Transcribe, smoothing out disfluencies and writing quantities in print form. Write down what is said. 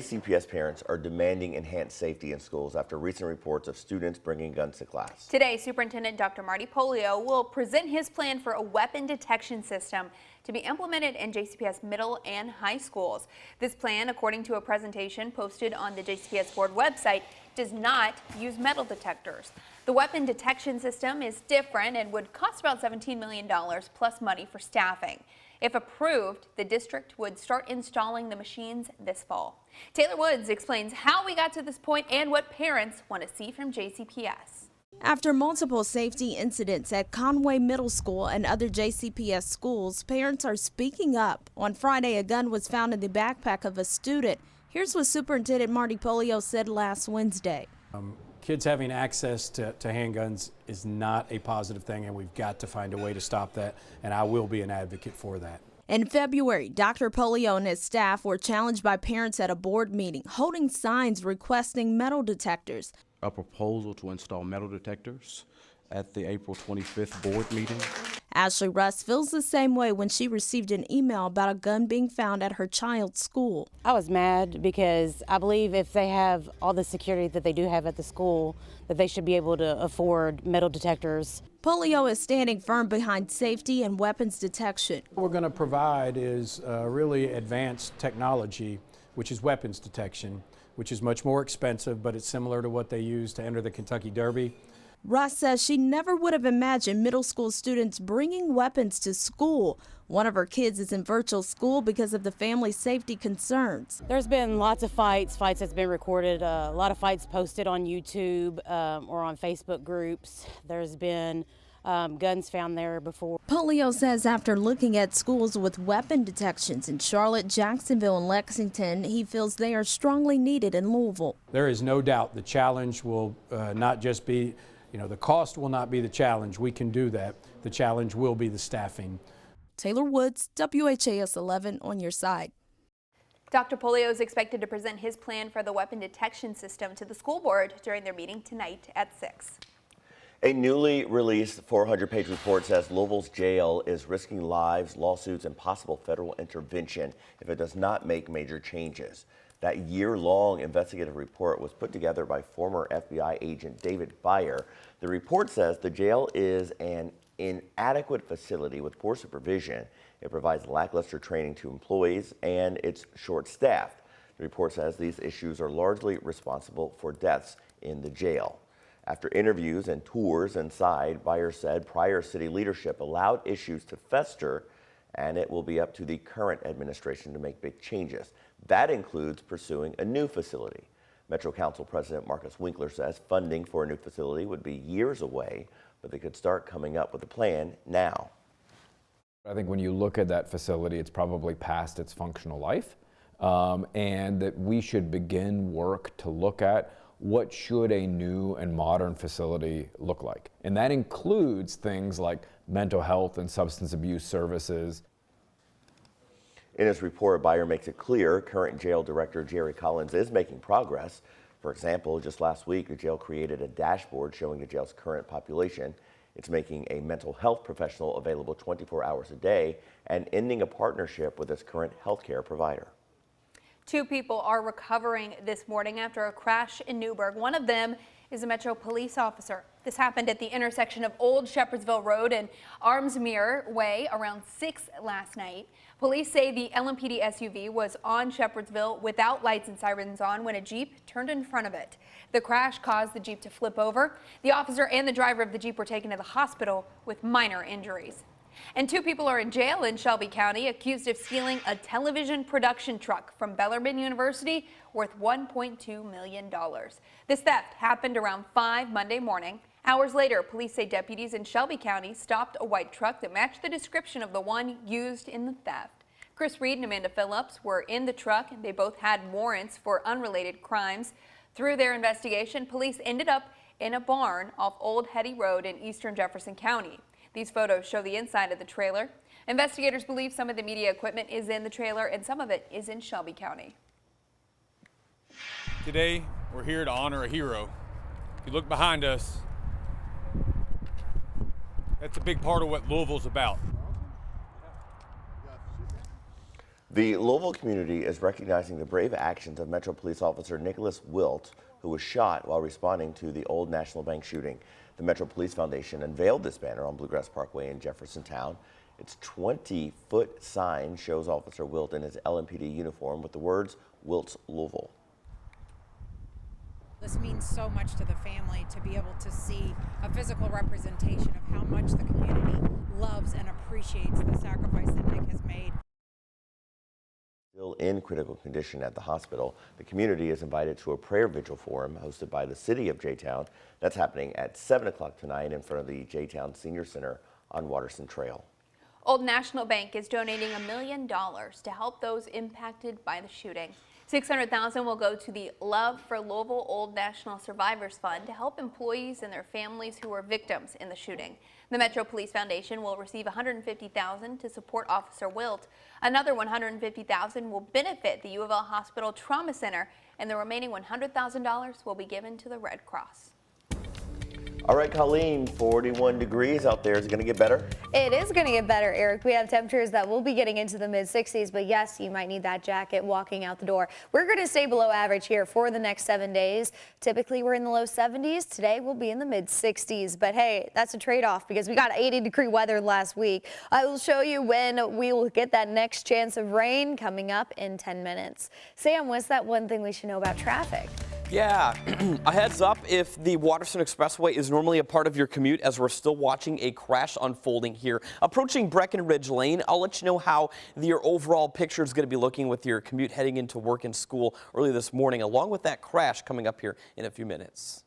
CPS parents are demanding enhanced safety in schools after recent reports of students bringing guns to class. Today, Superintendent Dr. Marty Polio will present his plan for a weapon detection system to be implemented in JCPS middle and high schools. This plan, according to a presentation posted on the JCPS board website, does not use metal detectors. The weapon detection system is different and would cost about $17 million plus money for staffing. If approved, the district would start installing the machines this fall. Taylor Woods explains how we got to this point and what parents want to see from JCPS. After multiple safety incidents at Conway Middle School and other JCPS schools, parents are speaking up. On Friday, a gun was found in the backpack of a student. Here's what Superintendent Marty Polio said last Wednesday. Kids having access to handguns is not a positive thing, and we've got to find a way to stop that, and I will be an advocate for that. In February, Dr. Polio and his staff were challenged by parents at a board meeting, holding signs requesting metal detectors. A proposal to install metal detectors at the April 25th board meeting. Ashley Russ feels the same way when she received an email about a gun being found at her child's school. I was mad because I believe if they have all the security that they do have at the school, that they should be able to afford metal detectors. Polio is standing firm behind safety and weapons detection. What we're going to provide is really advanced technology, which is weapons detection, which is much more expensive, but it's similar to what they use to enter the Kentucky Derby. Russ says she never would have imagined middle school students bringing weapons to school. One of her kids is in virtual school because of the family's safety concerns. There's been lots of fights that's been recorded, a lot of fights posted on YouTube or on Facebook groups. There's been guns found there before. Polio says after looking at schools with weapon detections in Charlotte, Jacksonville, and Lexington, he feels they are strongly needed in Louisville. There is no doubt the challenge will not just be, the cost will not be the challenge. We can do that. The challenge will be the staffing. Taylor Woods, WHAS 11 on your side. Dr. Polio is expected to present his plan for the weapon detection system to the school board during their meeting tonight at 6. A newly released 400-page report says Louisville's jail is risking lives, lawsuits, and possible federal intervention if it does not make major changes. That year-long investigative report was put together by former FBI agent David Byer. The report says the jail is an inadequate facility with poor supervision. It provides lackluster training to employees, and it's short-staffed. The report says these issues are largely responsible for deaths in the jail. After interviews and tours inside, Byer said prior city leadership allowed issues to fester, and it will be up to the current administration to make big changes. That includes pursuing a new facility. Metro Council President Marcus Winkler says funding for a new facility would be years away, but they could start coming up with a plan now. I think when you look at that facility, it's probably past its functional life, and that we should begin work to look at what should a new and modern facility look like. And that includes things like mental health and substance abuse services. In his report, Byer makes it clear current jail director Jerry Collins is making progress. For example, just last week, the jail created a dashboard showing the jail's current population. It's making a mental health professional available 24 hours a day and ending a partnership with its current healthcare provider. 2 people are recovering this morning after a crash in Newburgh. One of them is a Metro police officer. This happened at the intersection of Old Shepherdsville Road and Armsmere Way around 6 last night. Police say the LMPD SUV was on Shepherdsville without lights and sirens on when a Jeep turned in front of it. The crash caused the Jeep to flip over. The officer and the driver of the Jeep were taken to the hospital with minor injuries. And 2 people are in jail in Shelby County accused of stealing a television production truck from Bellarmine University worth $1.2 million. This theft happened around 5 Monday morning. Hours later, police say deputies in Shelby County stopped a white truck that matched the description of the one used in the theft. Chris Reed and Amanda Phillips were in the truck, and they both had warrants for unrelated crimes. Through their investigation, police ended up in a barn off Old Hetty Road in eastern Jefferson County. These photos show the inside of the trailer. Investigators believe some of the media equipment is in the trailer and some of it is in Shelby County. Today, we're here to honor a hero. If you look behind us, that's a big part of what Louisville's about. The Louisville community is recognizing the brave actions of Metro Police Officer Nicholas Wilt, who was shot while responding to the Old National Bank shooting. The Metro Police Foundation unveiled this banner on Bluegrass Parkway in Jeffersontown. Its 20-foot sign shows Officer Wilt in his LMPD uniform with the words, "Wilt's Louisville." This means so much to the family to be able to see a physical representation of how much the community loves and appreciates the sacrifice that Nick has made. Still in critical condition at the hospital, the community is invited to a prayer vigil forum hosted by the city of J-Town. That's happening at 7 o'clock tonight in front of the J-Town Senior Center on Watterson Trail. Old National Bank is donating $1 million to help those impacted by the shooting. $600,000 will go to the Love for Louisville Old National Survivors Fund to help employees and their families who were victims in the shooting. The Metro Police Foundation will receive $150,000 to support Officer Wilt. Another $150,000 will benefit the U of L Hospital Trauma Center, and the remaining $100,000 will be given to the Red Cross. All right, Colleen, 41 degrees out there. Is it going to get better? It is going to get better, Eric. We have temperatures that will be getting into the mid-60s, but yes, you might need that jacket walking out the door. We're going to stay below average here for the next 7 days. Typically, we're in the low 70s. Today, we'll be in the mid-60s, but hey, that's a trade-off because we got 80-degree weather last week. I will show you when we will get that next chance of rain coming up in 10 minutes. Sam, what's that one thing we should know about traffic? Yeah, a heads up if the Watterson Expressway is normally a part of your commute, as we're still watching a crash unfolding here. Approaching Breckenridge Lane, I'll let you know how your overall picture is going to be looking with your commute heading into work and school early this morning, along with that crash coming up here in a few minutes.